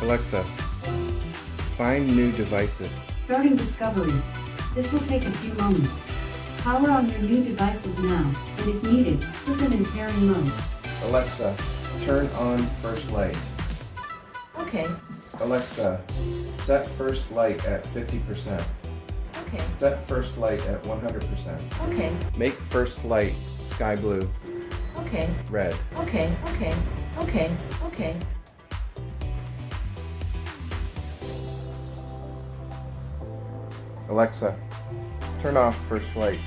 Alexa, find new devices. Starting discovery. This will take a few moments. Power on your new devices now, and if needed, put them in pairing mode. Alexa, turn on first light. Okay. Alexa, set first light at 50%. Okay. Set first light at 100%. Okay. Make first light sky blue, Okay. red. Okay. Okay. Okay. Okay. Alexa, turn off first light.